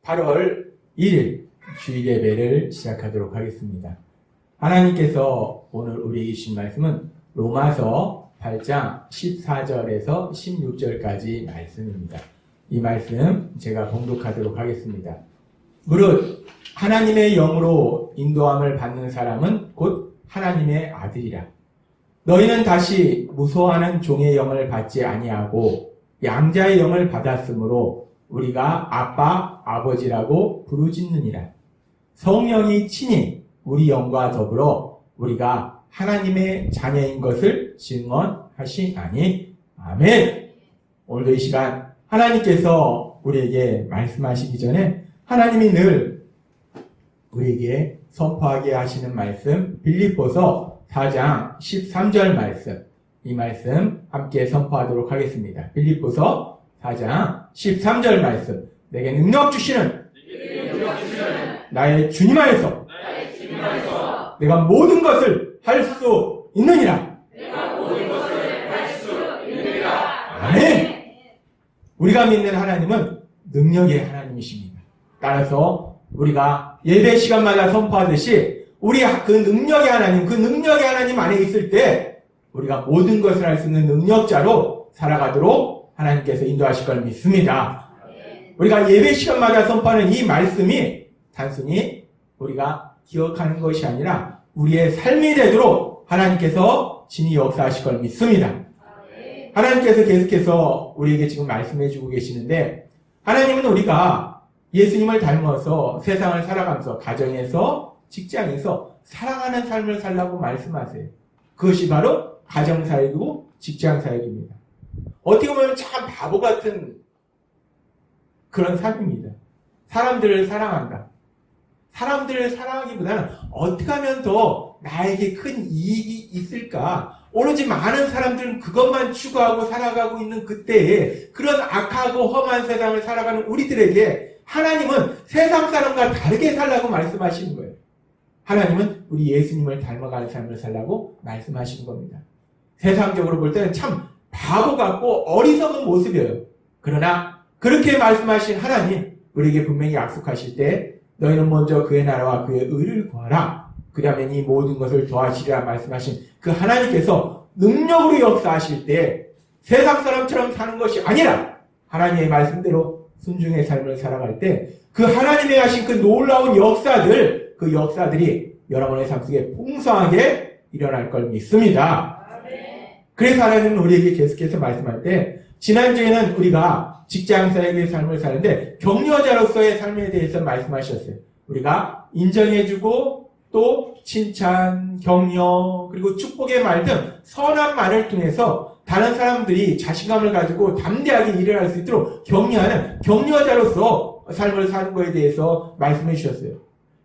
8월 1일 주일 예배를 시작하도록 하겠습니다. 하나님께서 오늘 우리에게 주신 말씀은 로마서 8장 14절에서 16절까지 말씀입니다. 이 말씀 제가 봉독하도록 하겠습니다. 무릇 하나님의 영으로 인도함을 받는 사람은 곧 하나님의 아들이라. 너희는 다시 무소하는 종의 영을 받지 아니하고 양자의 영을 받았으므로 우리가 아빠, 아버지라고 부르짖느니라. 성령이 친히 우리 영과 더불어 우리가 하나님의 자녀인 것을 증언하시나니. 아멘. 오늘도 이 시간 하나님께서 우리에게 말씀하시기 전에 하나님이 늘 우리에게 선포하게 하시는 말씀, 빌립보서 4장 13절 말씀, 이 말씀 함께 선포하도록 하겠습니다. 빌립보서 4장 13절 말씀. 내게 능력 주시는 나의 주님 안에서 내가 모든 것을 할 수 있느니라. 아멘. 우리가 믿는 하나님은 능력의 하나님이십니다. 따라서 우리가 예배 시간마다 선포하듯이 우리 그 능력의 하나님 안에 있을 때 우리가 모든 것을 할 수 있는 능력자로 살아가도록 하나님께서 인도하실 걸 믿습니다. 우리가 예배 시간마다 선포하는 이 말씀이 단순히 우리가 기억하는 것이 아니라 우리의 삶이 되도록 하나님께서 진히 역사하실 걸 믿습니다. 하나님께서 계속해서 우리에게 지금 말씀해 주고 계시는데, 하나님은 우리가 예수님을 닮아서 세상을 살아가면서 가정에서 직장에서 사랑하는 삶을 살라고 말씀하세요. 그것이 바로 가정사역이고 직장사역입니다. 어떻게 보면 참 바보 같은 그런 삶입니다. 사람들을 사랑한다. 사람들을 사랑하기보다는 어떻게 하면 더 나에게 큰 이익이 있을까? 오로지 많은 사람들은 그것만 추구하고 살아가고 있는 그때에 그런 악하고 험한 세상을 살아가는 우리들에게 하나님은 세상 사람과 다르게 살라고 말씀하시는 거예요. 하나님은 우리 예수님을 닮아가는 삶을 살라고 말씀하시는 겁니다. 세상적으로 볼 때는 참 바보 같고 어리석은 모습이에요. 그러나 그렇게 말씀하신 하나님, 우리에게 분명히 약속하실 때 너희는 먼저 그의 나라와 그의 의를 구하라. 그러면 이 모든 것을 더하시리라 말씀하신 그 하나님께서 능력으로 역사하실 때 세상 사람처럼 사는 것이 아니라 하나님의 말씀대로 순종의 삶을 살아갈 때 그 하나님이 하신 그 놀라운 역사들, 그 역사들이 여러분의 삶 속에 풍성하게 일어날 걸 믿습니다. 그래서 하나님은 우리에게 계속해서 말씀할 때, 지난주에는 우리가 직장사역의 삶을 사는데 격려자로서의 삶에 대해서 말씀하셨어요. 우리가 인정해주고 또 칭찬, 격려, 그리고 축복의 말 등 선한 말을 통해서 다른 사람들이 자신감을 가지고 담대하게 일을 할 수 있도록 격려하는 격려자로서 삶을 사는 것에 대해서 말씀해 주셨어요.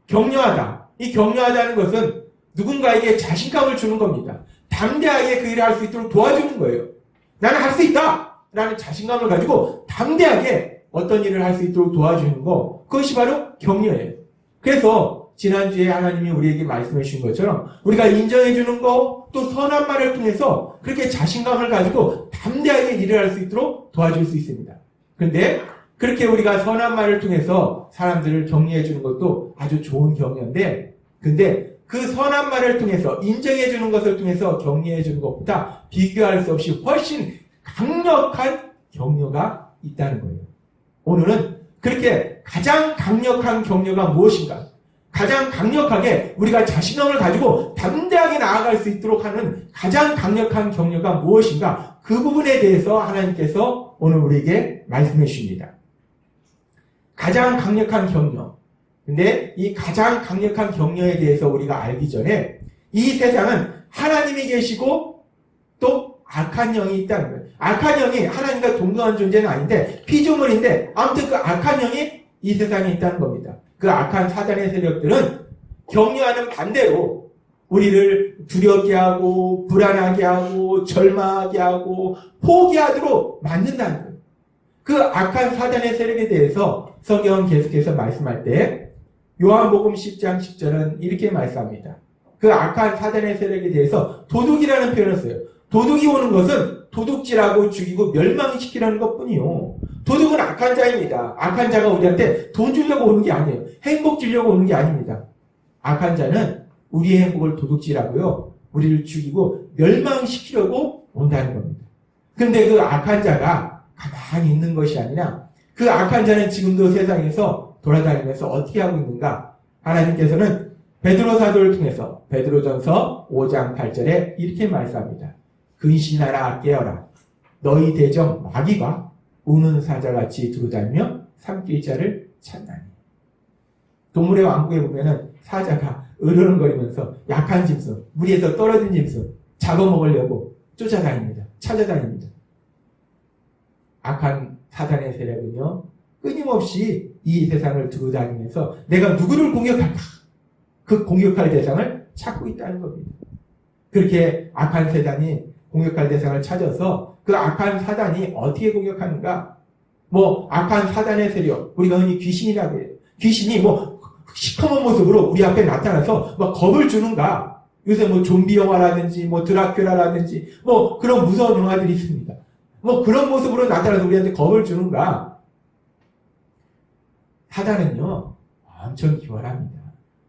격려하다. 이 격려하다는 것은 누군가에게 자신감을 주는 겁니다. 담대하게 그 일을 할 수 있도록 도와주는 거예요. 나는 할 수 있다! 라는 자신감을 가지고 담대하게 어떤 일을 할 수 있도록 도와주는 거, 그것이 바로 격려예요. 그래서 지난주에 하나님이 우리에게 말씀해 주신 것처럼 우리가 인정해 주는 거, 또 선한 말을 통해서 그렇게 자신감을 가지고 담대하게 일을 할 수 있도록 도와줄 수 있습니다. 그런데 그렇게 우리가 선한 말을 통해서 사람들을 격려해 주는 것도 아주 좋은 격려인데, 근데 그 선한 말을 통해서 인정해 주는 것을 통해서 격려해 주는 것보다 비교할 수 없이 훨씬 강력한 격려가 있다는 거예요. 오늘은 그렇게 가장 강력한 격려가 무엇인가? 가장 강력하게 우리가 자신감을 가지고 담대하게 나아갈 수 있도록 하는 가장 강력한 격려가 무엇인가? 그 부분에 대해서 하나님께서 오늘 우리에게 말씀해 주십니다. 가장 강력한 격려. 근데 이 가장 강력한 격려에 대해서 우리가 알기 전에 이 세상은 하나님이 계시고 또 악한 영이 있다는 거예요. 악한 영이 하나님과 동등한 존재는 아닌데 피조물인데 아무튼 그 악한 영이 이 세상에 있다는 겁니다. 그 악한 사단의 세력들은 격려하는 반대로 우리를 두렵게 하고 불안하게 하고 절망하게 하고 포기하도록 만든다는 거예요. 그 악한 사단의 세력에 대해서 성경은 계속해서 말씀할 때 요한복음 10장 10절은 이렇게 말씀합니다. 그 악한 사단의 세력에 대해서 도둑이라는 표현을 써요. 도둑이 오는 것은 도둑질하고 죽이고 멸망시키라는 것뿐이요. 도둑은 악한 자입니다. 악한 자가 우리한테 돈 주려고 오는 게 아니에요. 행복 주려고 오는 게 아닙니다. 악한 자는 우리의 행복을 도둑질하고요. 우리를 죽이고 멸망시키려고 온다는 겁니다. 근데 그 악한 자가 가만히 있는 것이 아니라 그 악한 자는 지금도 세상에서 돌아다니면서 어떻게 하고 있는가? 하나님께서는 베드로 사도를 통해서 베드로전서 5장 8절에 이렇게 말씀합니다. 근신하라 깨어라. 너희 대적 마귀가 우는 사자같이 두루다니며 삼킬 자를 찾나니. 동물의 왕국에 보면은 사자가 으르렁거리면서 약한 짐승, 무리에서 떨어진 짐승 잡아먹으려고 쫓아다닙니다. 찾아다닙니다. 악한 사단의 세력은요, 끊임없이 이 세상을 두루다니면서 내가 누구를 공격할까? 그 공격할 대상을 찾고 있다는 겁니다. 그렇게 악한 세상이 공격할 대상을 찾아서 그 악한 사단이 어떻게 공격하는가? 악한 사단의 세력, 우리가 흔히 귀신이라고 해요. 귀신이 시커먼 모습으로 우리 앞에 나타나서 겁을 주는가? 요새 좀비 영화라든지 드라큘라라든지 그런 무서운 영화들이 있습니다. 그런 모습으로 나타나서 우리한테 겁을 주는가? 사단은요, 엄청 기원합니다.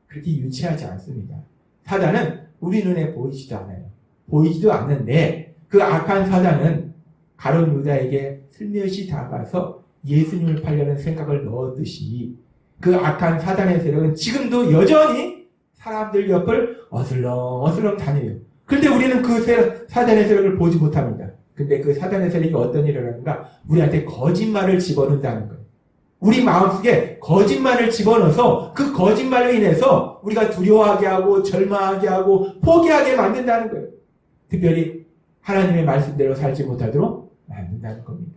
그렇게 유치하지 않습니다. 사단은 우리 눈에 보이지도 않아요. 보이지도 않는데 그 악한 사단은 가룟 유다에게 슬며시 다가가서 예수님을 팔려는 생각을 넣었듯이 그 악한 사단의 세력은 지금도 여전히 사람들 옆을 어슬렁어슬렁 다녀요. 그런데 우리는 그 사단의 세력을 보지 못합니다. 근데 그 사단의 세력이 어떤 일을 하는가? 우리한테 거짓말을 집어넣는다는 거예요. 우리 마음속에 거짓말을 집어넣어서 그 거짓말로 인해서 우리가 두려워하게 하고 절망하게 하고 포기하게 만든다는 거예요. 특별히 하나님의 말씀대로 살지 못하도록 만든다는 겁니다.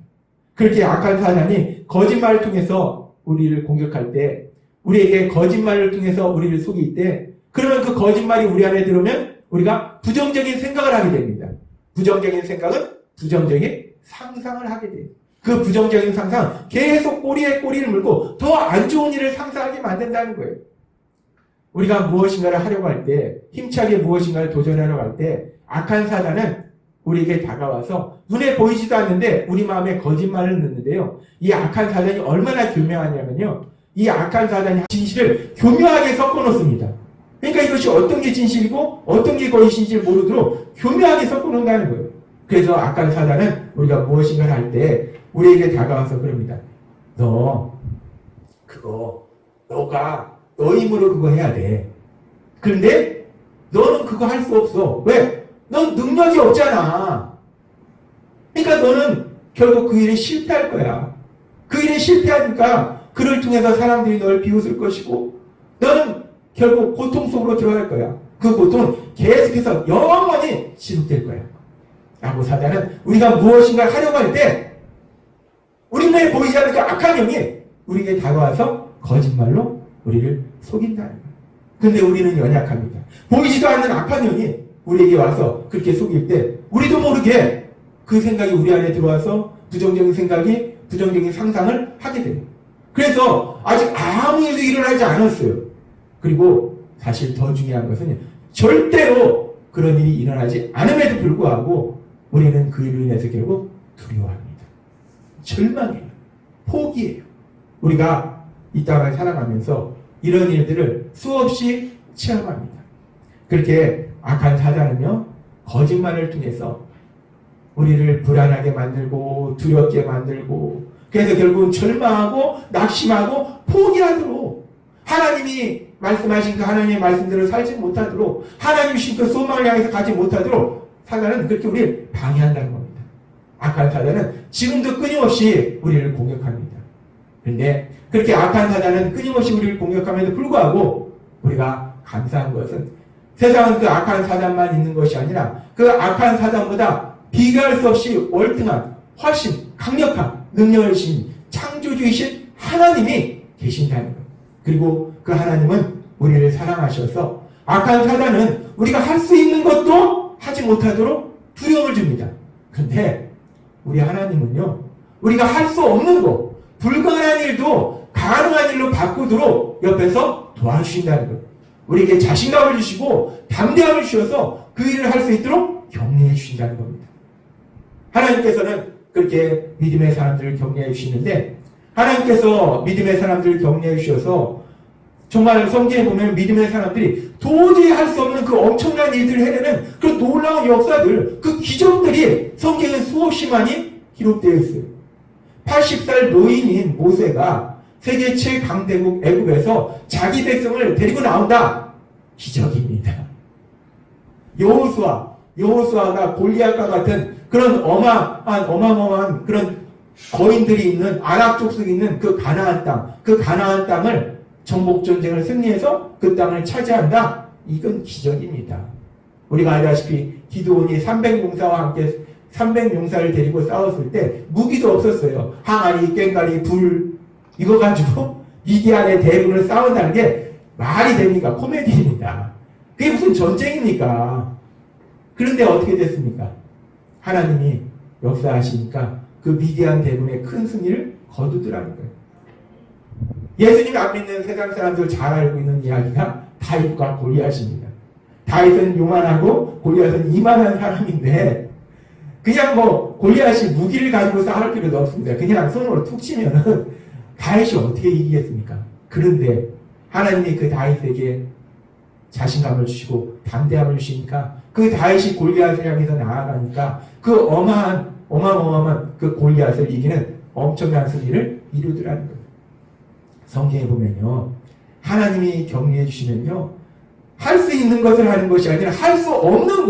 그렇게 악한 사단이 거짓말을 통해서 우리를 공격할 때, 우리에게 거짓말을 통해서 우리를 속일 때, 그러면 그 거짓말이 우리 안에 들어오면 우리가 부정적인 생각을 하게 됩니다. 부정적인 생각은 부정적인 상상을 하게 돼요. 그 부정적인 상상 계속 꼬리에 꼬리를 물고 더 안 좋은 일을 상상하게 만든다는 거예요. 우리가 무엇인가를 하려고 할 때, 힘차게 무엇인가를 도전하려고 할 때 악한 사단은 우리에게 다가와서 눈에 보이지도 않는데 우리 마음에 거짓말을 넣는데요. 이 악한 사단이 얼마나 교묘하냐면요. 이 악한 사단이 진실을 교묘하게 섞어놓습니다. 그러니까 이것이 어떤 게 진실이고 어떤 게 거짓인지 모르도록 교묘하게 섞어놓는다는 거예요. 그래서 악한 사단은 우리가 무엇인가를 할 때 우리에게 다가와서 그럽니다. 너가 너 힘으로 그거 해야 돼. 그런데 너는 그거 할 수 없어. 왜? 넌 능력이 없잖아. 그러니까 너는 결국 그 일에 실패할 거야. 그 일에 실패하니까 그를 통해서 사람들이 널 비웃을 것이고 너는 결국 고통 속으로 들어갈 거야. 그 고통은 계속해서 영원히 지속될 거야. 라고 사단은 우리가 무엇인가 하려고 할 때 우리 눈에 보이지 않는 그 악한 영이 우리에게 다가와서 거짓말로 우리를 속인다는 거예요. 근데 우리는 연약합니다. 보이지도 않는 악한 영이 우리에게 와서 그렇게 속일 때 우리도 모르게 그 생각이 우리 안에 들어와서 부정적인 생각이 부정적인 상상을 하게 돼요. 그래서 아직 아무 일도 일어나지 않았어요. 그리고 사실 더 중요한 것은 절대로 그런 일이 일어나지 않음에도 불구하고 우리는 그 일로 인해서 결국 두려워합니다. 절망해요. 포기해요. 우리가 이 땅을 살아가면서 이런 일들을 수없이 체험합니다. 그렇게 악한 사단은요, 거짓말을 통해서 우리를 불안하게 만들고 두렵게 만들고 그래서 결국은 절망하고 낙심하고 포기하도록 하나님이 말씀하신 그 하나님의 말씀대로 살지 못하도록 하나님이 주신 그 소망을 향해서 가지 못하도록 사단은 그렇게 우리를 방해한다는 겁니다. 악한 사단은 지금도 끊임없이 우리를 공격합니다. 그런데 그렇게 악한 사단은 끊임없이 우리를 공격함에도 불구하고 우리가 감사한 것은 세상은 그 악한 사단만 있는 것이 아니라 그 악한 사단보다 비교할 수 없이 월등한 훨씬 강력한 능력을 주신 창조주이신 하나님이 계신다는 것. 그리고 그 하나님은 우리를 사랑하셔서 악한 사단은 우리가 할 수 있는 것도 하지 못하도록 두려움을 줍니다. 그런데 우리 하나님은요, 우리가 할 수 없는 거, 불가능한 일도 가능한 일로 바꾸도록 옆에서 도와주신다는 것. 우리에게 자신감을 주시고 담대함을 주셔서 그 일을 할 수 있도록 격려해 주신다는 겁니다. 하나님께서는 그렇게 믿음의 사람들을 격려해 주시는데, 하나님께서 믿음의 사람들을 격려해 주셔서 정말 성경에 보면 믿음의 사람들이 도저히 할 수 없는 그 엄청난 일들을 해내는 그 놀라운 역사들, 그 기적들이 성경에 수없이 많이 기록되어 있어요. 80살 노인인 모세가 세계 최강대국 애굽에서 자기 백성을 데리고 나온다. 기적입니다. 여호수아가 골리앗과 같은 그런 어마어마한 그런 거인들이 있는 아랍 족속이 있는 그 가나안 땅을 정복 전쟁을 승리해서 그 땅을 차지한다. 이건 기적입니다. 우리가 알다시피 기드온이 300용사를 데리고 싸웠을 때 무기도 없었어요. 항아리, 꽹과리, 불 이거 가지고 미디안의 대군을 싸운다는 게 말이 됩니까? 코미디입니다. 그게 무슨 전쟁입니까? 그런데 어떻게 됐습니까? 하나님이 역사하시니까 그 미디안 대군의 큰 승리를 거두더라는 거예요. 예수님이 안 믿는 세상 사람들 잘 알고 있는 이야기가 다윗과 골리앗입니다. 다윗은 요만하고 골리앗은 이만한 사람인데 그냥 골리앗이 무기를 가지고 싸울 필요도 없습니다. 그냥 손으로 툭 치면은 다윗이 어떻게 이기겠습니까? 그런데 하나님이 그 다윗에게 자신감을 주시고 담대함을 주시니까 그 다윗이 골리앗을 향해서 나아가니까 그 어마어마한 그 골리앗을 이기는 엄청난 승리를 이루더라는 거예요. 성경에 보면요, 하나님이 격려해 주시면요, 할 수 있는 것을 하는 것이 아니라 할 수 없는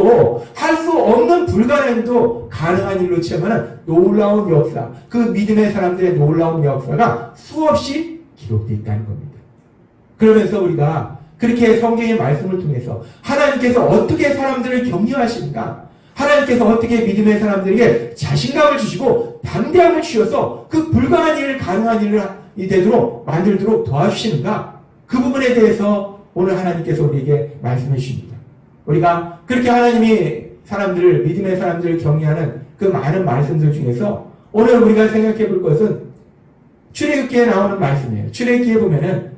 불가능도 가능한 일로 체험하는 놀라운 역사, 그 믿음의 사람들의 놀라운 역사가 수없이 기록되어 있다는 겁니다. 그러면서 우리가 그렇게 성경의 말씀을 통해서 하나님께서 어떻게 사람들을 격려하시는가, 하나님께서 어떻게 믿음의 사람들에게 자신감을 주시고 담대함을 주셔서 그 불가능한 일을 가능한 일을 만들도록 도와주시는가, 그 부분에 대해서 오늘 하나님께서 우리에게 말씀해 주십니다. 우리가 그렇게 하나님이 믿음의 사람들을 격려하는 그 많은 말씀들 중에서 오늘 우리가 생각해 볼 것은 출애굽기에 나오는 말씀이에요. 출애굽기에 보면은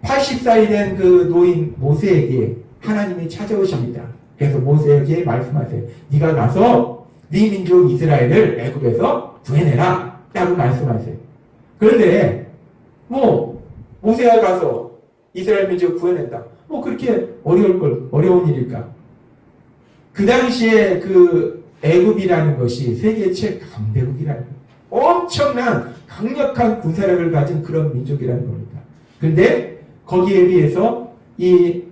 80살이 된 그 노인 모세에게 하나님이 찾아오십니다. 그래서 모세에게 말씀하세요. 네가 가서 네 민족 이스라엘을 애굽에서 구해내라 라고 말씀하세요. 그런데 모세가 가서 이스라엘 민족을 구해낸다. 그렇게 어려운 일일까? 그 당시에 그 애굽이라는 것이 세계 최강대국이라는 거예요. 엄청난 강력한 군사력을 가진 그런 민족이라는 겁니다. 그런데 거기에 비해서 이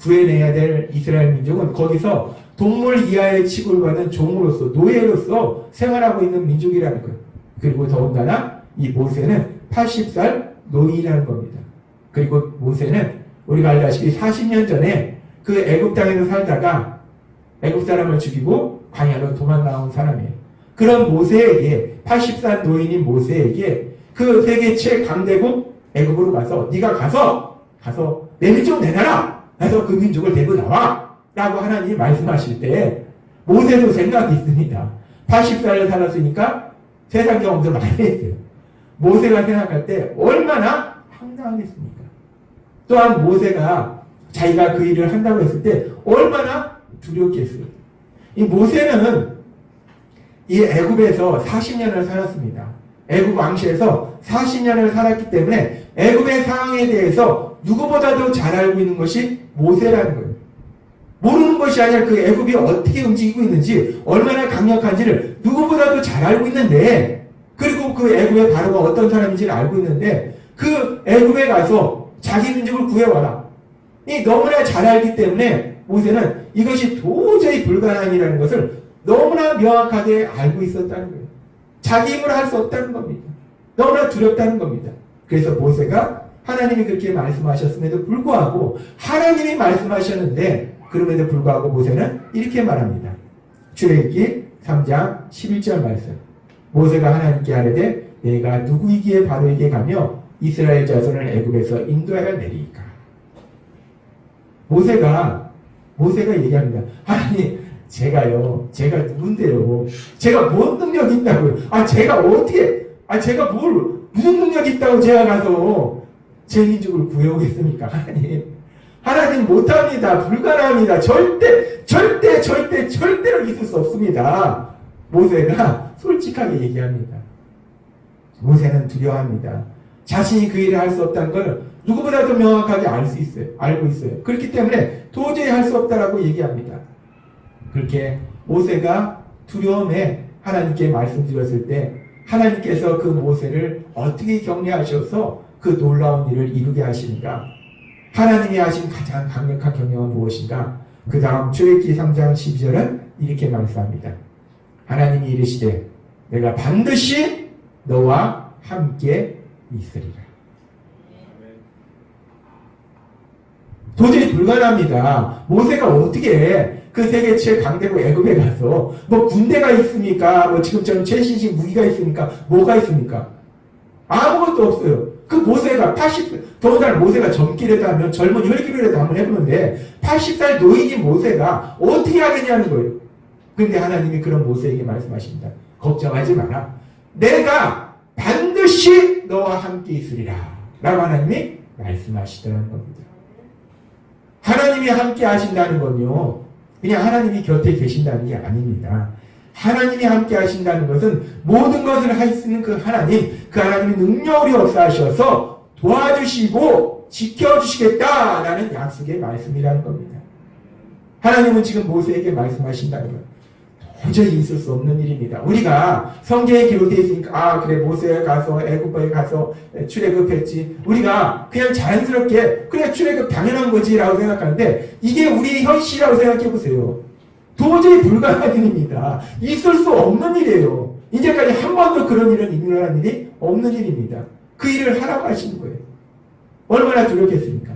구해내야 될 이스라엘 민족은 거기서 동물 이하의 취급을 받는 종으로서, 노예로서 생활하고 있는 민족이라는 거예요. 그리고 더군다나 이 모세는 80살 노인이라는 겁니다. 그리고 모세는 우리가 알다시피 40년 전에 그 애굽 땅에서 살다가 애굽 사람을 죽이고 광야로 도망나온 사람이에요. 그런 모세에게, 80살 노인인 모세에게 그 세계 최강대국 애굽으로 가서 네가 가서 내 민족 내놔라. 가서 그 민족을 데리고 나와. 라고 하나님이 말씀하실 때 모세도 생각이 있습니다. 80살을 살았으니까 세상 경험도 많이 했어요. 모세가 생각할 때 얼마나 황당하겠습니까? 또한 모세가 자기가 그 일을 한다고 했을 때 얼마나 두렵겠어요. 이 모세는 이 애굽에서 40년을 살았습니다. 애굽 왕실에서 40년을 살았기 때문에 애굽의 상황에 대해서 누구보다도 잘 알고 있는 것이 모세라는 거예요. 모르는 것이 아니라 그 애굽이 어떻게 움직이고 있는지, 얼마나 강력한지를 누구보다도 잘 알고 있는데, 그리고 그 애굽의 바로가 어떤 사람인지를 알고 있는데 그 애굽에 가서 자기 민족을 구해와라. 이 너무나 잘 알기 때문에 모세는 이것이 도저히 불가능이라는 것을 너무나 명확하게 알고 있었다는 거예요. 자기 힘으로 할 수 없다는 겁니다. 너무나 두렵다는 겁니다. 그래서 모세가 하나님이 그렇게 말씀하셨음에도 불구하고, 하나님이 말씀하셨는데 그럼에도 불구하고 모세는 이렇게 말합니다. 출애굽기 3장 11절 말씀. 모세가 하나님께 아뢰되 내가 누구이기에 바로에게 가며 이스라엘 자손을 애굽에서 인도하여 내리이까. 모세가 얘기합니다. 하나님, 제가 누군데요? 제가 뭔 능력이 있다고요? 제가 무슨 능력이 있다고 제가 가서 제 민족을 구해오겠습니까? 하나님 못합니다. 불가능합니다. 절대로 있을 수 없습니다. 모세가 솔직하게 얘기합니다. 모세는 두려워합니다. 자신이 그 일을 할 수 없다는 걸 누구보다도 명확하게 알고 있어요. 그렇기 때문에 도저히 할 수 없다라고 얘기합니다. 그렇게 모세가 두려움에 하나님께 말씀드렸을 때 하나님께서 그 모세를 어떻게 격려하셔서 그 놀라운 일을 이루게 하시는가? 하나님이 하신 가장 강력한 격려는 무엇인가? 그 다음 출애굽기 3장 12절은 이렇게 말씀합니다. 하나님이 이르시되 내가 반드시 너와 함께 있으리라. 도저히 불가능합니다. 모세가 어떻게 그 세계 최강대국 애굽에 가서 뭐 군대가 있습니까? 뭐 지금처럼 최신식 무기가 있습니까? 뭐가 있습니까? 아무것도 없어요. 그 모세가 더군다나 모세가 젊기라도 하면 젊은 혈기로라도 한번 해보는데 80살 노인인 모세가 어떻게 하겠냐는 거예요. 그런데 하나님이 그런 모세에게 말씀하십니다. 걱정하지 마라. 내가 반드시 너와 함께 있으리라. 라고 하나님이 말씀하시더라는 겁니다. 하나님이 함께 하신다는 건요, 그냥 하나님이 곁에 계신다는 게 아닙니다. 하나님이 함께 하신다는 것은 모든 것을 할 수 있는 그 하나님이 능력으로 역사하셔서 도와주시고 지켜주시겠다라는 약속의 말씀이라는 겁니다. 하나님은 지금 모세에게 말씀하신다는 것. 도저히 있을 수 없는 일입니다. 우리가 성경에 기록되어 있으니까 그래 모세가 가서 애굽에 가서 출애굽했지. 우리가 그냥 자연스럽게 그래 출애굽 당연한 거지라고 생각하는데 이게 우리의 현실이라고 생각해 보세요. 도저히 불가능한 일입니다. 있을 수 없는 일이에요. 이제까지 한 번도 그런 일은 일어난 일이 없는 일입니다. 그 일을 하라고 하시는 거예요. 얼마나 두렵겠습니까?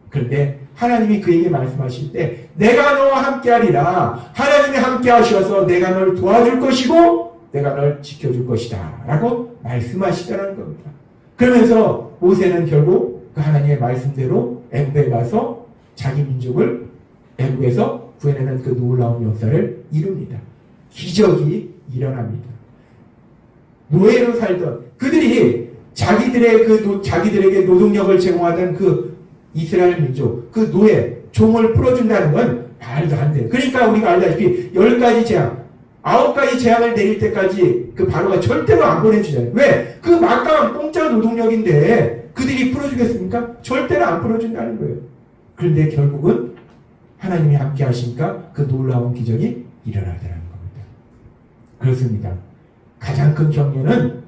그런데 하나님이 그에게 말씀하실 때 내가 너와 함께하리라. 하나님이 함께 하셔서 내가 널 도와줄 것이고 내가 널 지켜줄 것이다 라고 말씀하시다는 겁니다. 그러면서 모세는 결국 그 하나님의 말씀대로 애굽에 가서 자기 민족을 애굽에서 구해내는 그 놀라운 역사를 이룹니다. 기적이 일어납니다. 노예로 살던 그들이 자기들에게 노동력을 제공하던 그 이스라엘 민족, 그 노예, 종을 풀어준다는 건 말도 안 돼요. 그러니까 우리가 알다시피 10가지 재앙, 9가지 재앙을 내릴 때까지 그 바로가 절대로 안 보내주잖아요. 왜? 그 막강한 공짜 노동력인데 그들이 풀어주겠습니까? 절대로 안 풀어준다는 거예요. 그런데 결국은 하나님이 함께 하시니까 그 놀라운 기적이 일어나더라는 겁니다. 그렇습니다. 가장 큰 격려는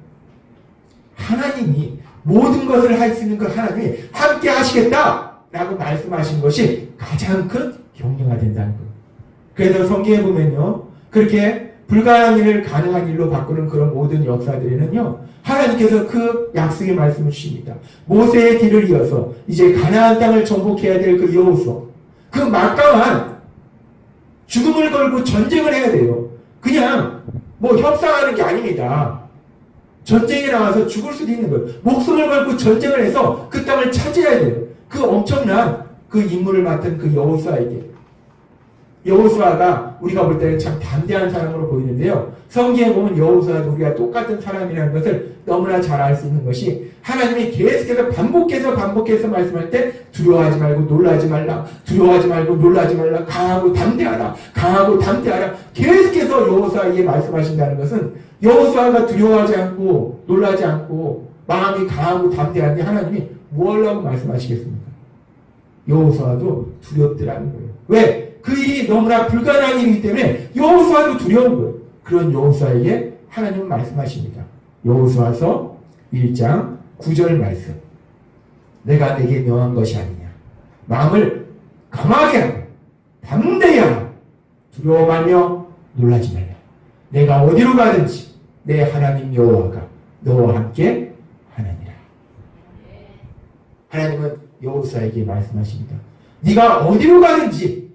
하나님이 모든 것을 할 수 있는 그 하나님이 함께 하시겠다라고 말씀하신 것이 가장 큰 격려가 된다는 거예요. 그래서 성경에 보면요, 그렇게 불가능한 일을 가능한 일로 바꾸는 그런 모든 역사들에는요, 하나님께서 그 약속의 말씀을 주십니다. 모세의 뒤를 이어서 이제 가나안 땅을 정복해야 될 그 여호수아, 그 막강한 죽음을 걸고 전쟁을 해야 돼요. 그냥 뭐 협상하는 게 아닙니다. 전쟁에 나와서 죽을 수도 있는 거예요. 목숨을 걸고 전쟁을 해서 그 땅을 차지해야 돼요. 그 엄청난 그 임무를 맡은 그 여호수아에게. 여호수아가 우리가 볼 때는 참 담대한 사람으로 보이는데요. 성경에 보면 여호수아도 우리가 똑같은 사람이라는 것을 너무나 잘 알 수 있는 것이 하나님이 계속해서 반복해서 말씀할 때 두려워하지 말고 놀라지 말라. 두려워하지 말고 놀라지 말라. 강하고 담대하라. 강하고 담대하라. 계속해서 여호수아에게 말씀하신다는 것은 여호수아가 두려워하지 않고 놀라지 않고 마음이 강하고 담대한데 하나님이 뭐 하려고 말씀하시겠습니까? 여호수아도 두렵더라는 거예요. 왜? 그 일이 너무나 불가능한 일이기 때문에 여호수아도 두려운 거예요. 그런 여호수아에게 하나님은 말씀하십니다. 여호수아서 1장 9절 말씀. 내가 내게 명한 것이 아니냐. 마음을 강하게 하고 담대히 하라. 두려워 말며 놀라지 말라. 내가 어디로 가든지 내 하나님 여호와가 너와 함께 하느니라. 하나님은 여호수아에게 말씀하십니다. 네가 어디로 가든지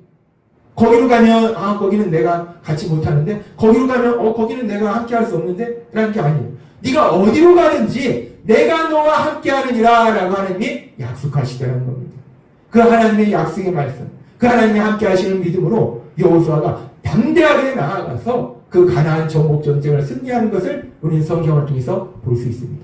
거기로 가면 거기는 내가 같이 못하는데 거기로 가면 거기는 내가 함께 할 수 없는데 라는 게 아니에요. 네가 어디로 가든지 내가 너와 함께 하느니라 라고 하나님이 약속하시더라는 겁니다. 그 하나님의 약속의 말씀, 그 하나님이 함께 하시는 믿음으로 여호수아가 담대하게 나아가서 그 가나안 정복 전쟁을 승리하는 것을 우리는 성경을 통해서 볼 수 있습니다.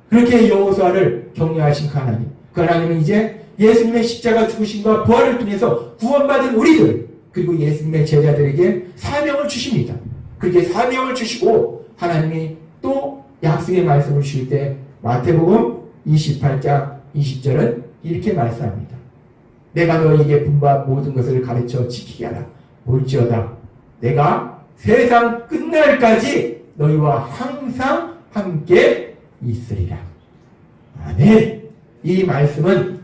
그렇게 여호수아를 격려하신 그 하나님, 그 하나님은 이제 예수님의 십자가 죽으심과 부활을 통해서 구원받은 우리들, 그리고 예수님의 제자들에게 사명을 주십니다. 그렇게 사명을 주시고 하나님이 또 약속의 말씀을 주실 때 마태복음 28장 20절은 이렇게 말씀합니다. 내가 너에게 분부한 모든 것을 가르쳐 지키게 하라. 볼지어다 내가 세상 끝날까지 너희와 항상 함께 있으리라. 아멘. 이 말씀은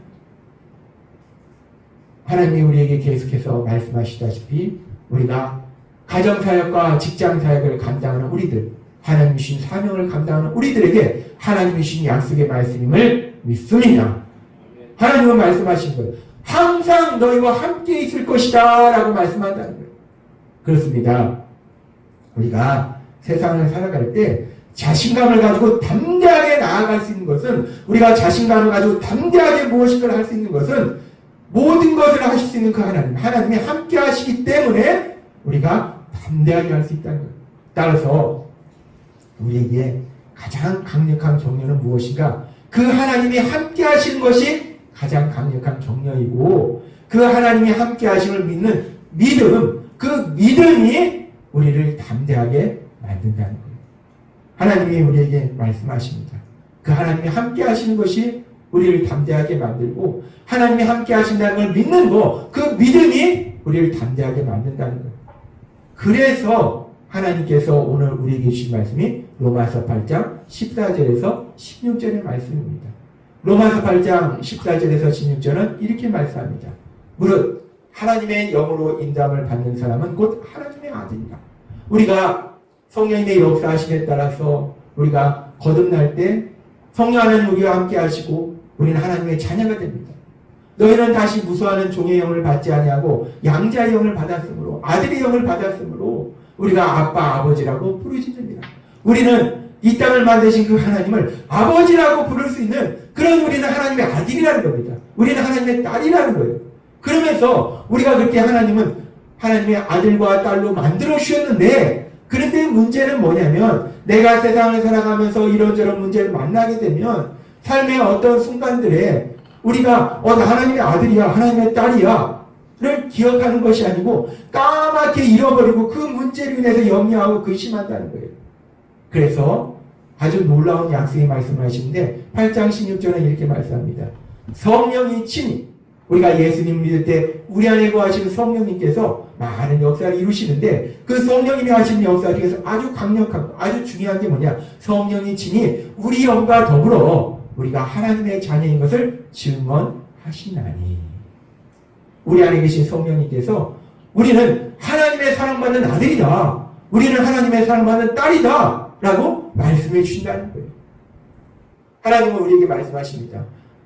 하나님이 우리에게 계속해서 말씀하시다시피 우리가 가정사역과 직장사역을 감당하는 우리들, 하나님이 주신 사명을 감당하는 우리들에게 하나님이 주신 약속의 말씀임을 믿습니다. 하나님은 말씀하신 거예요. 항상 너희와 함께 있을 것이다 라고 말씀한다는 거예요. 그렇습니다. 우리가 세상을 살아갈 때 자신감을 가지고 담대하게 나아갈 수 있는 것은, 우리가 자신감을 가지고 담대하게 무엇인가를 할 수 있는 것은 모든 것을 하실 수 있는 그 하나님이 함께 하시기 때문에 우리가 담대하게 할 수 있다는 거예요. 따라서 우리에게 가장 강력한 격려는 무엇인가? 그 하나님이 함께 하시는 것이 가장 강력한 격려이고, 그 하나님이 함께 하심을 믿는 믿음, 그 믿음이 우리를 담대하게 만든다는 거예요. 하나님이 우리에게 말씀하십니다. 그 하나님이 함께 하시는 것이 우리를 담대하게 만들고, 하나님이 함께 하신다는 걸 믿는 거, 그 믿음이 우리를 담대하게 만든다는 거예요. 그래서 하나님께서 오늘 우리에게 주신 말씀이 로마서 8장 14절에서 16절의 말씀입니다. 로마서 8장 14절에서 16절은 이렇게 말씀합니다. 무릇 하나님의 영으로 인도함을 받는 사람은 곧 하나님의 아들이다. 우리가 성령님의 역사하심에 따라서 우리가 거듭날 때 성령 하나님 우리와 함께 하시고 우리는 하나님의 자녀가 됩니다. 너희는 다시 무수하는 종의 영을 받지 아니하고 양자의 영을 받았으므로, 아들의 영을 받았으므로 우리가 아빠 아버지라고 부르짖느니라. 우리는 이 땅을 만드신 그 하나님을 아버지라고 부를 수 있는 그런, 우리는 하나님의 아들이라는 겁니다. 우리는 하나님의 딸이라는 거예요. 그러면서 우리가 그렇게 하나님은 하나님의 아들과 딸로 만들어 주셨는데, 그런데 문제는 뭐냐면 내가 세상을 살아가면서 이런저런 문제를 만나게 되면 삶의 어떤 순간들에 우리가 나 하나님의 아들이야, 하나님의 딸이야 를 기억하는 것이 아니고 까맣게 잃어버리고 그 문제로 인해서 염려하고 근심한다는 거예요. 그래서 아주 놀라운 약속의 말씀을 하시는데 8장 16절은 이렇게 말씀합니다. 성령이 친히, 우리가 예수님 믿을 때 우리 안에 거하시는 성령님께서 많은 역사를 이루시는데, 그 성령님이 하시는 역사 중에서 아주 강력하고 아주 중요한 게 뭐냐? 성령이 친히 우리 영과 더불어 우리가 하나님의 자녀인 것을 증언하시나니. 우리 안에 계신 성령님께서 우리는 하나님의 사랑받는 아들이다, 우리는 하나님의 사랑받는 딸이다 라고 말씀해 주신다는 거예요. 하나님은 우리에게 말씀하십니다.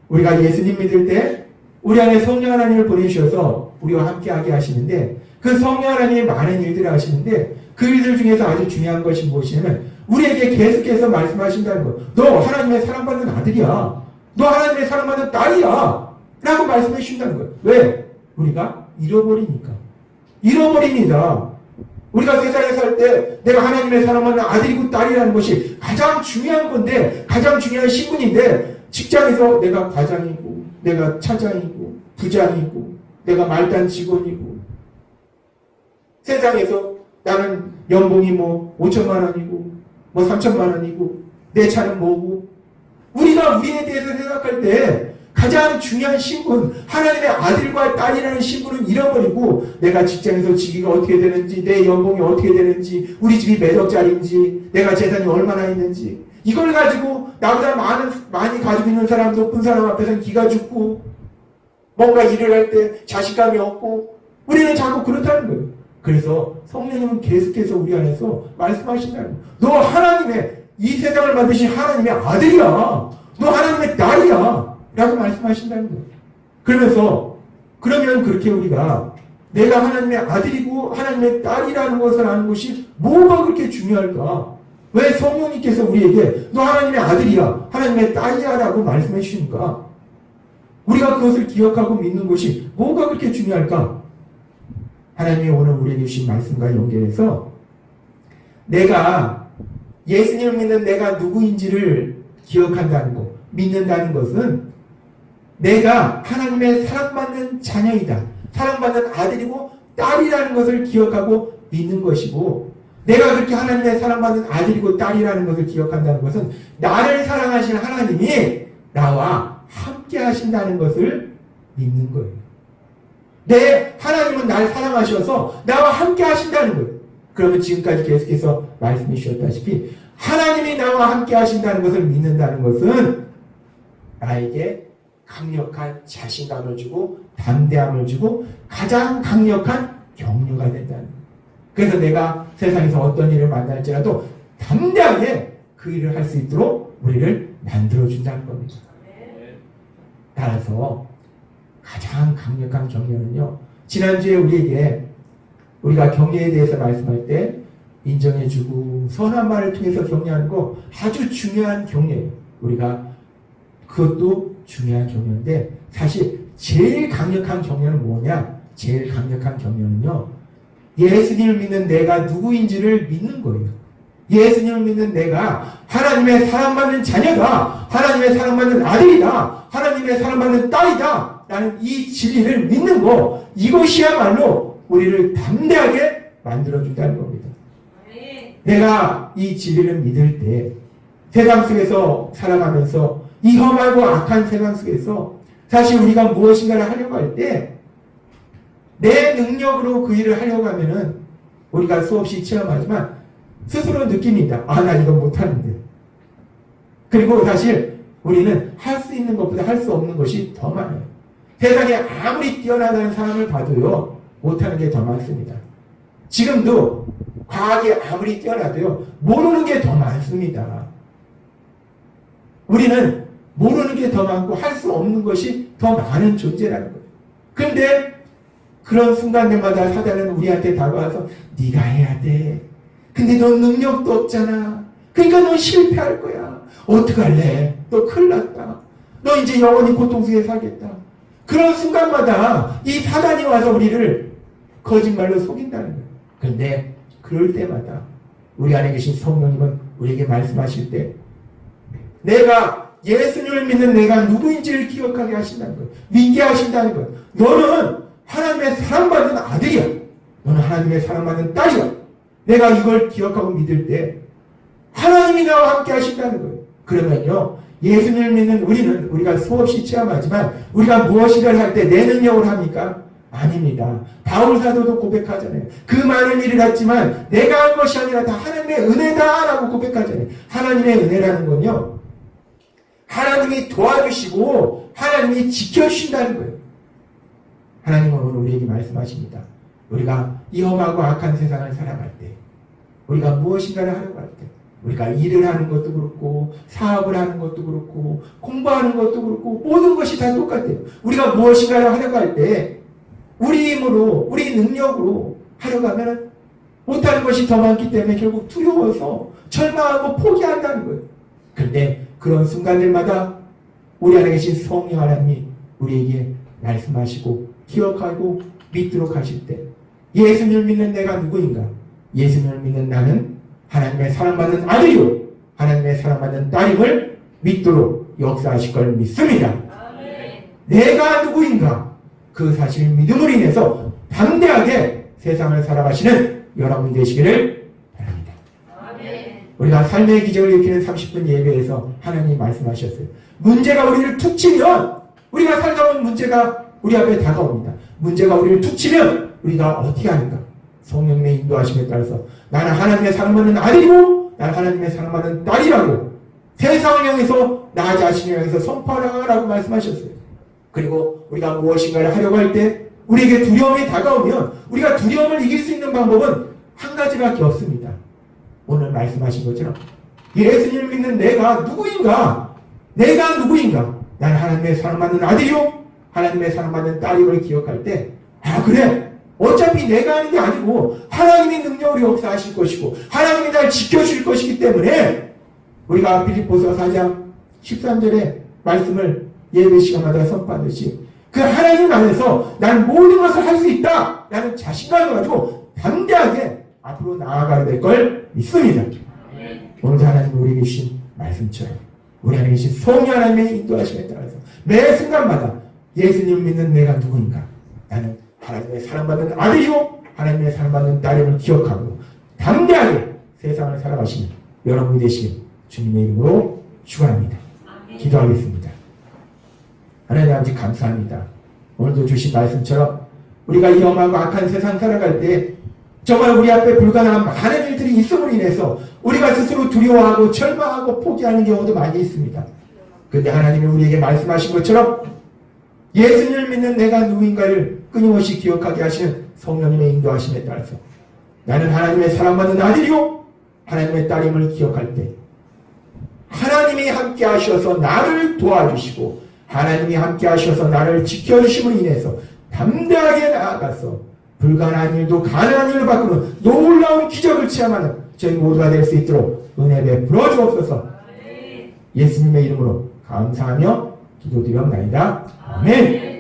우리가 예수님 믿을 때 우리 안에 성령 하나님을 보내주셔서 우리와 함께하게 하시는데, 그 성령 하나님이 많은 일들을 하시는데 그 일들 중에서 아주 중요한 것이 무엇이냐면 우리에게 계속해서 말씀하신다는 거예요. 너 하나님의 사랑받는 아들이야, 너 하나님의 사랑받는 딸이야 라고 말씀해 주신다는 거예요. 왜? 우리가 잃어버리니까. 잃어버립니다. 우리가 세상에 살 때 내가 하나님의 사랑받는 아들이고 딸이라는 것이 가장 중요한 건데, 가장 중요한 신분인데, 직장에서 내가 과장이고 내가 차장이고 부장이고 내가 말단 직원이고, 세상에서 나는 연봉이 뭐 5천만 원이고 뭐 3천만 원이고 내 차는 뭐고, 우리가 우리에 대해서 생각할 때 가장 중요한 신분, 하나님의 아들과 딸이라는 신분을 잃어버리고 내가 직장에서 직위가 어떻게 되는지, 내 연봉이 어떻게 되는지, 우리 집이 몇 억짜리인지, 내가 재산이 얼마나 있는지, 이걸 가지고 나보다 많이 가지고 있는 사람, 높은 사람 앞에서는 기가 죽고 뭔가 일을 할 때 자신감이 없고, 우리는 자꾸 그렇다는 거예요. 그래서 성령님은 계속해서 우리 안에서 말씀하신다는 거예요. 너 하나님의, 이 세상을 만드신 하나님의 아들이야, 너 하나님의 딸이야 라고 말씀하신다는 거예요. 그러면서 그러면 그렇게 우리가 내가 하나님의 아들이고 하나님의 딸이라는 것을 아는 것이 뭐가 그렇게 중요할까? 왜 성령님께서 우리에게 너 하나님의 아들이야, 하나님의 딸이야 라고 말씀해 주시는가? 우리가 그것을 기억하고 믿는 것이 뭐가 그렇게 중요할까? 하나님이 오늘 우리에게 주신 말씀과 연결해서 내가 예수님을 믿는 내가 누구인지를 기억한다는 것, 믿는다는 것은 내가 하나님의 사랑받는 자녀이다, 사랑받는 아들이고 딸이라는 것을 기억하고 믿는 것이고, 내가 그렇게 하나님의 사랑받는 아들이고 딸이라는 것을 기억한다는 것은 나를 사랑하시는 하나님이 나와 함께 하신다는 것을 믿는 거예요. 하나님은 날 사랑하셔서 나와 함께 하신다는 거예요. 그러면 지금까지 계속해서 말씀해 주셨다시피 하나님이 나와 함께 하신다는 것을 믿는다는 것은 나에게 강력한 자신감을 주고 담대함을 주고 가장 강력한 격려가 된다는 거예요. 그래서 내가 세상에서 어떤 일을 만날지라도 담대하게 그 일을 할 수 있도록 우리를 만들어준다는 겁니다. 따라서 가장 강력한 격려는요, 지난주에 우리가 격려에 대해서 말씀할 때 인정해주고 선한 말을 통해서 격려하는 거 아주 중요한 격려예요. 우리가 그것도 중요한 격려인데 사실 제일 강력한 격려는 뭐냐? 제일 강력한 격려는요, 예수님을 믿는 내가 누구인지를 믿는 거예요. 예수님을 믿는 내가 하나님의 사랑받는 자녀다, 하나님의 사랑받는 아들이다, 하나님의 사랑받는 딸이다 라는 이 진리를 믿는 거, 이것이야말로 우리를 담대하게 만들어준다는 겁니다. 내가 이 진리를 믿을 때 세상 속에서 살아가면서 이 험하고 악한 세상 속에서 사실 우리가 무엇인가를 하려고 할 때 내 능력으로 그 일을 하려고 하면은 우리가 수없이 체험하지만 스스로 느낍니다. 아, 나 이거 못하는데. 그리고 사실 우리는 할 수 있는 것보다 할 수 없는 것이 더 많아요. 세상에 아무리 뛰어나다는 사람을 봐도요, 못하는 게 더 많습니다. 지금도 과학이 아무리 뛰어나도요, 모르는 게 더 많습니다. 우리는 모르는 게 더 많고 할 수 없는 것이 더 많은 존재라는 거예요. 그런데 그런 순간들마다 사단은 우리한테 다가와서 네가 해야 돼. 근데 넌 능력도 없잖아. 그러니까 넌 실패할 거야. 어떡할래? 너 큰일 났다. 너 이제 영원히 고통 속에 살겠다. 그런 순간마다 이 사단이 와서 우리를 거짓말로 속인다는 거예요. 그런데 그럴 때마다 우리 안에 계신 성령님은 우리에게 말씀하실 때 내가 예수님을 믿는 내가 누구인지를 기억하게 하신다는 거예요. 믿게 하신다는 거예요. 너는 하나님의 사랑받는 아들이야. 너는 하나님의 사랑받는 딸이야. 내가 이걸 기억하고 믿을 때 하나님이 나와 함께 하신다는 거예요. 그러면요, 예수님을 믿는 우리가 수없이 체험하지만 우리가 무엇인가를 할 때 내 능력을 합니까? 아닙니다. 바울 사도도 고백하잖아요. 그 많은 일을 했지만 내가 한 것이 아니라 다 하나님의 은혜다라고 고백하잖아요. 하나님의 은혜라는 건요, 하나님이 도와주시고 하나님이 지켜주신다는 거예요. 하나님은 오늘 우리에게 말씀하십니다. 우리가 이 험하고 악한 세상을 살아갈 때, 우리가 무엇인가를 하려고 할 때, 우리가 일을 하는 것도 그렇고 사업을 하는 것도 그렇고 공부하는 것도 그렇고 모든 것이 다 똑같아요. 우리가 무엇인가를 하려고 할 때 우리 힘으로, 우리 능력으로 하려고 하면 못하는 것이 더 많기 때문에 결국 두려워서 절망하고 포기한다는 거예요. 그런데 그런 순간들마다 우리 안에 계신 성령 하나님이 우리에게 말씀하시고 기억하고 믿도록 하실 때 예수님을 믿는 내가 누구인가? 예수님을 믿는 나는 하나님의 사랑받는 아들이요 하나님의 사랑받는 딸임을 믿도록 역사하실 걸 믿습니다. 아멘. 내가 누구인가? 그 사실을 믿음으로 인해서 담대하게 세상을 살아가시는 여러분 되시기를 바랍니다. 아멘. 우리가 삶의 기적을 일으키는 30분 예배에서 하나님이 말씀하셨어요. 문제가 우리를 툭 치면 우리가 살다 보면 문제가 우리 앞에 다가옵니다. 문제가 우리를 툭 치면 우리가 어떻게 하는가? 성령님의 인도하심에 따라서 나는 하나님의 사랑받는 아들이고 나는 하나님의 사랑받는 딸이라고 세상을 향해서 나 자신을 향해서 선포하라고 말씀하셨어요. 그리고 우리가 무엇인가를 하려고 할 때 우리에게 두려움이 다가오면 우리가 두려움을 이길 수 있는 방법은 한 가지밖에 없습니다. 오늘 말씀하신 것처럼 예수님을 믿는 내가 누구인가? 내가 누구인가? 나는 하나님의 사랑받는 아들이요 하나님의 사랑받는 딸임을 기억할 때 아 그래 어차피 내가 하는 게 아니고 하나님의 능력으로 역사하실 것이고 하나님이 날 지켜줄 것이기 때문에 우리가 빌립보서 4장 13절의 말씀을 예배 시간마다 선포하듯이 그 하나님 안에서 난 모든 것을 할 수 있다 라는 자신감을 가지고 담대하게 앞으로 나아가야 될 걸 믿습니다. 오늘 하나님 우리에게 주신 말씀처럼 우리 안에 계신 성령 하나님의 인도하심에 따라서 매 순간마다 예수님 믿는 내가 누구인가? 나는 하나님의 사랑받는 아들이요 하나님의 사랑받는 딸임을 기억하고 담대하게 세상을 살아가시는 여러분이 되시길 주님의 이름으로 축원합니다. 기도하겠습니다. 하나님 아버지 감사합니다. 오늘도 주신 말씀처럼 우리가 이 험하고 악한 세상 살아갈 때 정말 우리 앞에 불가능한 많은 일들이 있음으로 인해서 우리가 스스로 두려워하고 절망하고 포기하는 경우도 많이 있습니다. 그런데 하나님이 우리에게 말씀하신 것처럼 예수님을 믿는 내가 누구인가를 끊임없이 기억하게 하시는 성령님의 인도하심에 따라서 나는 하나님의 사랑받는 아들이요 하나님의 딸임을 기억할 때 하나님이 함께 하셔서 나를 도와주시고 하나님이 함께 하셔서 나를 지켜주심으로 인해서 담대하게 나아가서 불가능한 일도 가능한 일로 바꾸는 놀라운 기적을 체험하는 저희 모두가 될 수 있도록 은혜 베풀어 주옵소서. 예수님의 이름으로 감사하며 기도드리옵나이다. 아멘.